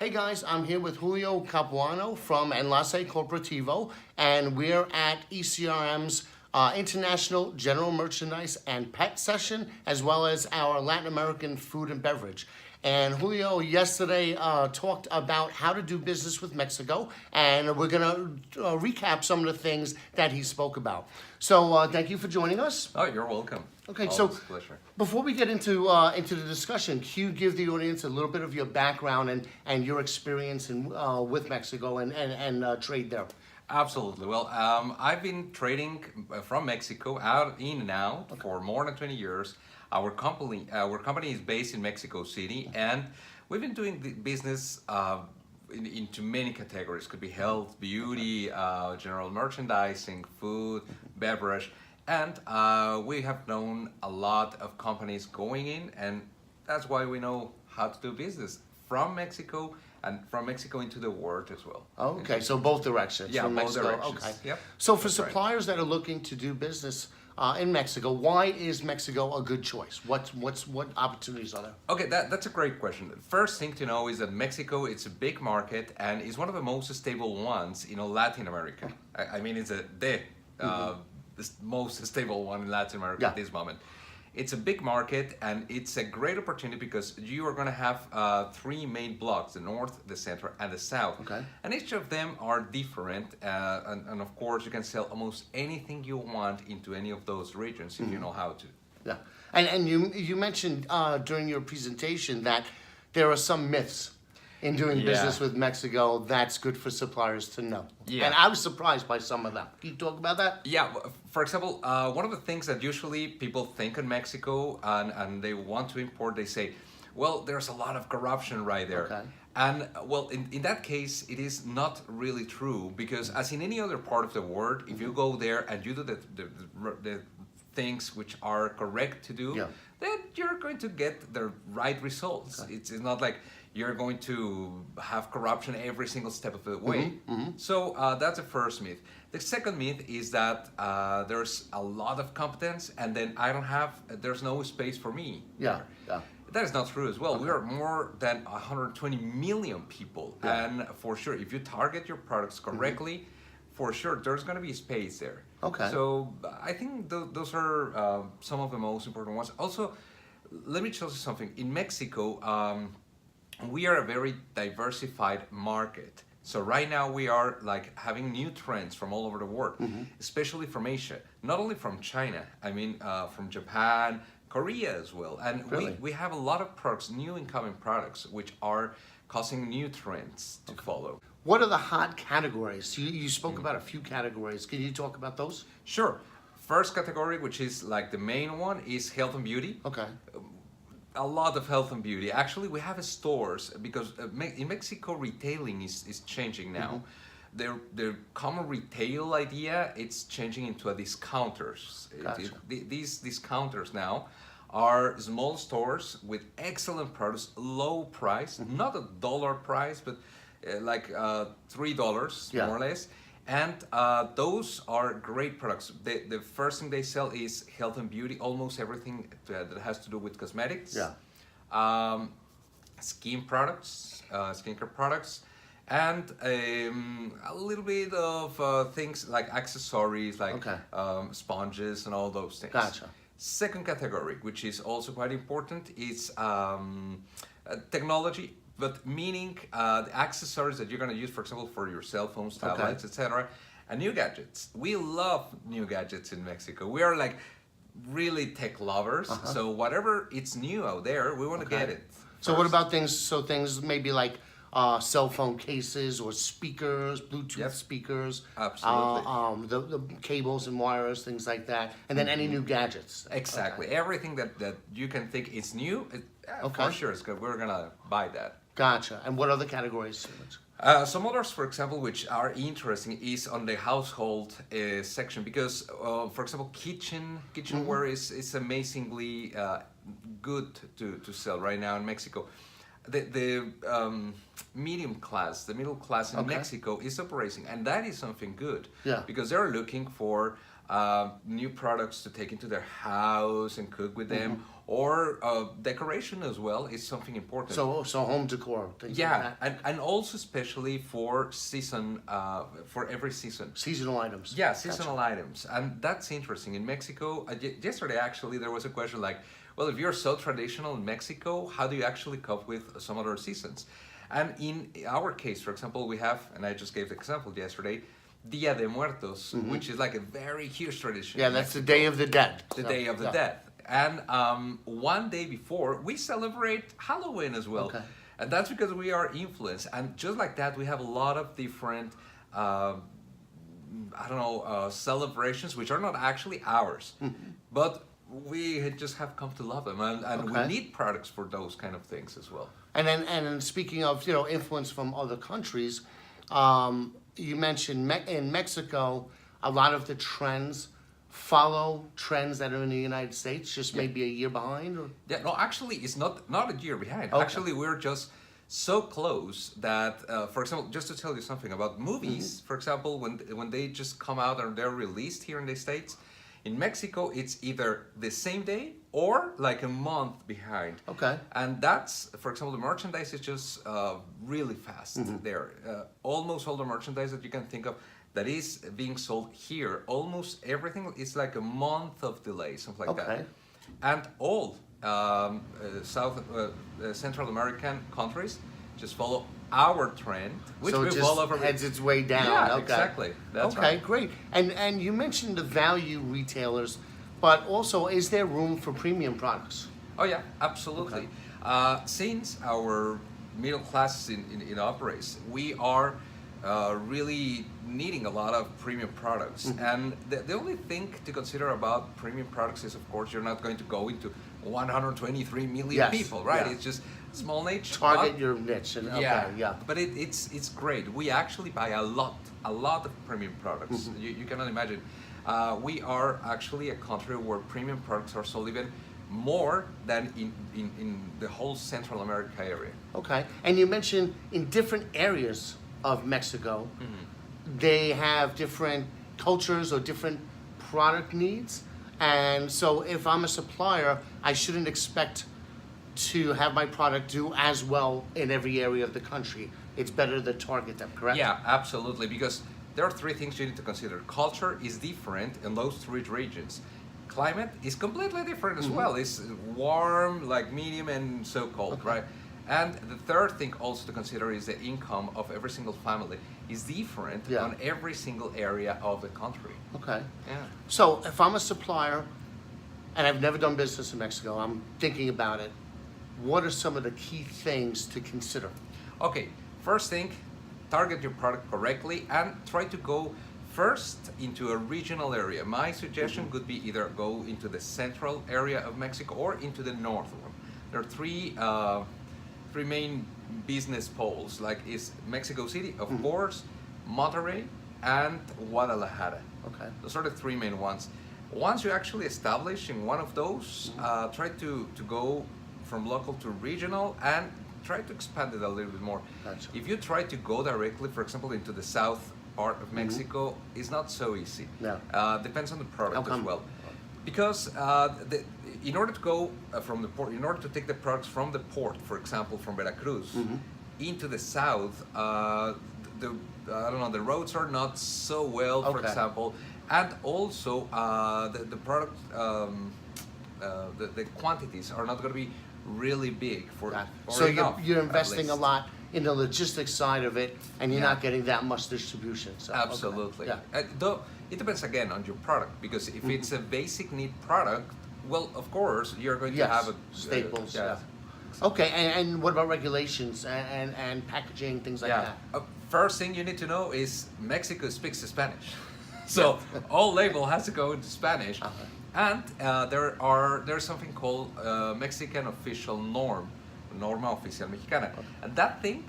Hey guys, I'm here with Julio Capuano from Enlace Corporativo, and we're at ECRM's International General Merchandise and Pet Session, as well as our Latin American food and beverage. And Julio yesterday talked about how to do business with Mexico, and we're going to recap some of the things that he spoke about. So thank you for joining us. Oh, you're welcome. Okay, Always so a pleasure. before we get into the discussion, can you give the audience a little bit of your background and your experience with Mexico and trade there? Absolutely. Well, I've been trading from Mexico out in and out for more than 20 years. Our company is based in Mexico City, and we've been doing the business into many categories. Could be health, beauty, general merchandising, food, beverage. And we have known a lot of companies going in, and that's why we know how to do business from Mexico and from Mexico into the world as well. Okay, so both directions. Yeah, from both Mexico. directions. Okay. Yep. So for That's right. suppliers that are looking to do business in Mexico, why is Mexico a good choice? What opportunities are there? Okay, that's a great question. First thing to know is that Mexico, it's a big market and is one of the most stable ones in Latin America. I mean, it's the most stable one in Latin America at this moment. It's a big market and it's a great opportunity because you are going to have three main blocks: the north, the center, and the south. Okay. And each of them are different, and of course you can sell almost anything you want into any of those regions if you know how to. Yeah, and you mentioned during your presentation that there are some myths in doing business with Mexico that's good for suppliers to know. Yeah. And I was surprised by some of them. Can you talk about that? Yeah, for example, one of the things that usually people think in Mexico and they want to import, they say, well, there's a lot of corruption right there. Okay. And well, in that case, it is not really true because as in any other part of the world, if you go there and you do the things which are correct to do, then you're going to get the right results. Okay. It's not like you're going to have corruption every single step of the way. So that's the first myth. The second myth is that there's a lot of competence and then there's no space for me. Yeah. That is not true as well. We are more than 120 million people. And for sure, if you target your products correctly, for sure, there's going to be space there. Okay. So I think those are some of the most important ones. Also, let me tell you something. In Mexico, we are a very diversified market. So right now we are like having new trends from all over the world, especially from Asia, not only from China, I mean from Japan, Korea as well. And really? we have a lot of products, new incoming products, which are causing new trends to follow. What are the hot categories? You spoke about a few categories. Can you talk about those? Sure. First category, which is like the main one, is health and beauty. Okay. A lot of health and beauty. Actually, we have stores because in Mexico, retailing is changing now. The common retail idea, it's changing into a discounters. Gotcha. These discounters now are small stores with excellent products, low price, not a dollar price, but like $3 more or less. And those are great products. The first thing they sell is health and beauty, almost everything that has to do with cosmetics, skin products, skincare products, and a little bit of things like accessories, like sponges and all those things. Gotcha. Second category, which is also quite important, is technology. But meaning the accessories that you're going to use, for example, for your cell phones, tablets, etc., and new gadgets. We love new gadgets in Mexico. We are like really tech lovers. So whatever it's new out there, we want to get it. So what about things? So things maybe like cell phone cases or speakers, Bluetooth speakers. Absolutely. The cables and wires, things like that, and then any new gadgets. Exactly. Everything that you can think is new, for sure, it's good. We're gonna buy that. Gotcha. And what other categories? Some others, for example, which are interesting is on the household section because, for example, kitchenware is amazingly good to sell right now in Mexico. The medium class, the middle class in Mexico is operating, and that is something good because they're looking for new products to take into their house and cook with them, or decoration as well is something important. So home decor, things like Yeah, that. and also especially for season, for every season. Seasonal items. Yeah, seasonal items, and that's interesting. In Mexico, yesterday actually there was a question like, well, if you're so traditional in Mexico, how do you actually cope with some other seasons? And in our case, for example, we have, and I just gave the example yesterday, Dia de Muertos, which is like a very huge tradition. Yeah, in that's the Mexico. Day of the Dead. The So, Day of the yeah. Dead. And one day before, we celebrate Halloween as well. Okay. And that's because we are influenced. And just like that, we have a lot of different, celebrations, which are not actually ours. But we just have come to love them. And we Okay. need products for those kind of things as well. And then speaking of influence from other countries, you mentioned in Mexico, a lot of the trends follow trends that are in the United States, just maybe a year behind. Or Yeah, no, actually, it's not a year behind. Okay. Actually, we're just so close that, for example, just to tell you something about movies, for example, when they just come out and they're released here in the States, in Mexico, it's either the same day or like a month behind. Okay. And that's, for example, the merchandise is just really fast there. Almost all the merchandise that you can think of that is being sold here, almost everything is like a month of delay, something like Okay. that. And all Central American countries just follow our trend, which so we it follow just from. heads its way down. Yeah, Okay. exactly. That's okay, right. great. And you mentioned the value retailers, but also is there room for premium products? Oh yeah, absolutely. Since our middle class in operates, we are really needing a lot of premium products. And the only thing to consider about premium products is, of course, you're not going to go into 123 million Yes, people, right? yeah. It's just small niche. Target but- your niche. And, okay, yeah, yeah. But it's great. We actually buy a lot of premium products. You cannot imagine. We are actually a country where premium products are sold even more than in the whole Central America area. Okay. And you mentioned in different areas of Mexico, they have different cultures or different product needs. And so if I'm a supplier, I shouldn't expect to have my product do as well in every area of the country. It's better to target them, correct? Yeah, absolutely. Because there are three things you need to consider. Culture is different in those three regions. Climate is completely different as well. It's warm, like medium, and so cold, right? And the third thing also to consider is the income of every single family is different Yeah. on every single area of the country. Okay. Yeah. So if I'm a supplier and I've never done business in Mexico, I'm thinking about it, what are some of the key things to consider? Okay, first thing, target your product correctly and try to go first into a regional area. My suggestion could be either go into the central area of Mexico or into the north one. There are three main business poles, like is Mexico City, of course, Monterrey, and Guadalajara. Okay. Those are the three main ones. Once you actually establish in one of those, try to go from local to regional and try to expand it a little bit more. Gotcha. If you try to go directly, for example, into the south part of Mexico, it's not so easy. No. Depends on the product How come? as well. Because in order to go from the port, in order to take the products from the port, for example, from Veracruz, into the south, the roads are not so well, for Okay. example, and also the product, the quantities are not going to be really big for. Got it. or So enough, you're at investing a least. lot in the logistics side of it, and you're Yeah. not getting that much distribution. So, okay. Absolutely. Yeah. Though it depends again on your product, because if it's a basic need product, well, of course you're going Yes. to have a Staples. Yeah. Okay. And what about regulations and packaging, things like Yeah. that? First thing you need to know is Mexico speaks Spanish, so all label has to go into Spanish, and there's something called Mexican official norm, Norma Oficial Mexicana, and that thing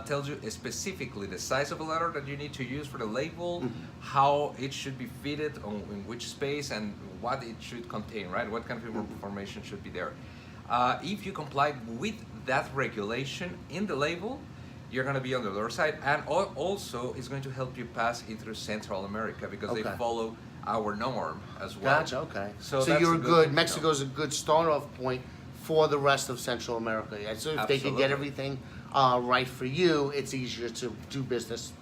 tells you specifically the size of a letter that you need to use for the label, how it should be fitted in which space, and what it should contain, right? What kind of information should be there. If you comply with that regulation in the label, you're going to be on the other side, and also it's going to help you pass it through Central America because they Okay. follow our norm as well. Gotcha. Okay. So So that's you're a a good good. thing to know. Mexico's a good start-off point for the rest of Central America. Yeah, so if they can get Absolutely. everything right for you, it's easier to do business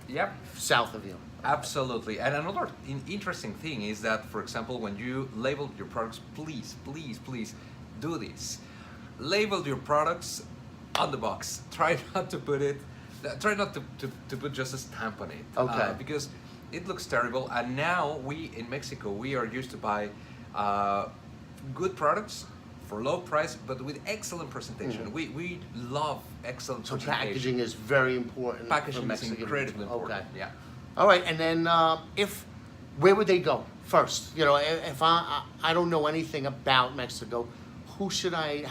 Yep. south of you. Absolutely. And another interesting thing is that, for example, when you label your products, please, please, please do this. Label your products on the box. Try not to put it, try not to put just a stamp on it. Okay. Because it looks terrible. And now we, in Mexico, we are used to buy good products for low price, but with excellent presentation. We love excellent So presentation. packaging is very important. for Packaging is Mexican incredibly people. important. Okay. Yeah. All right, and then where would they go first? You know, if I don't know anything about Mexico, how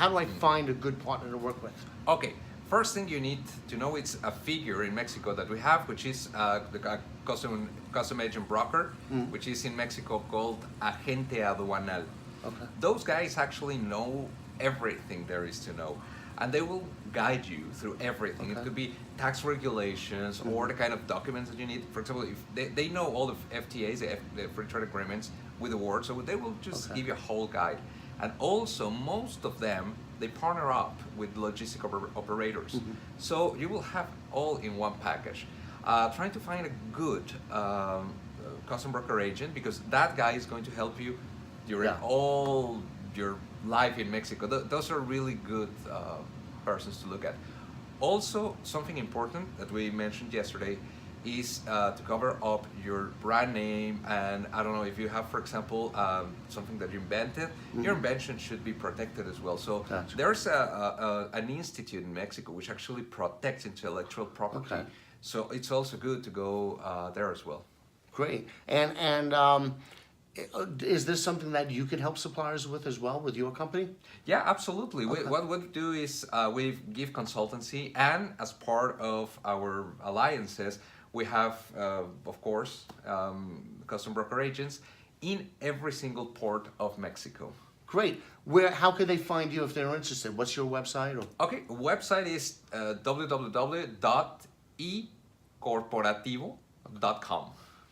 do I find a good partner to work with? Okay, first thing you need to know is a figure in Mexico that we have, which is the custom agent broker, which is in Mexico called agente aduanal. Okay. Those guys actually know everything there is to know, and they will guide you through everything. It Okay. could be tax regulations or the kind of documents that you need. For example, if they know all the FTAs, the free trade agreements with the word, so they will just Okay. give you a whole guide. And also, most of them, they partner up with logistic operators. So you will have all in one package. Trying to find a good custom broker agent, because that guy is going to help you during Yeah. all your life in Mexico. Those are really good persons to look at. Also, something important that we mentioned yesterday is to cover up your brand name. And I don't know if you have, for example, something that you invented, your invention should be protected as well. So Gotcha. there's an institute in Mexico which actually protects intellectual property. Okay. So it's also good to go there as well. Great. And is this something that you can help suppliers with as well with your company? Yeah, absolutely. Okay. What we do is we give consultancy, and as part of our alliances, we have, of course, custom broker agents in every single port of Mexico. Great. How can they find you if they're interested? What's your website? Or? Okay, website is www.ecorporativo.com.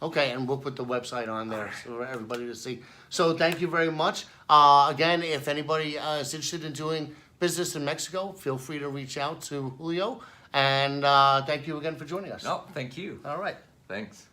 Okay, and we'll put the website on there for everybody to see. So thank you very much. Again, if anybody is interested in doing business in Mexico, feel free to reach out to Julio. And thank you again for joining us. No, thank you. All right. Thanks.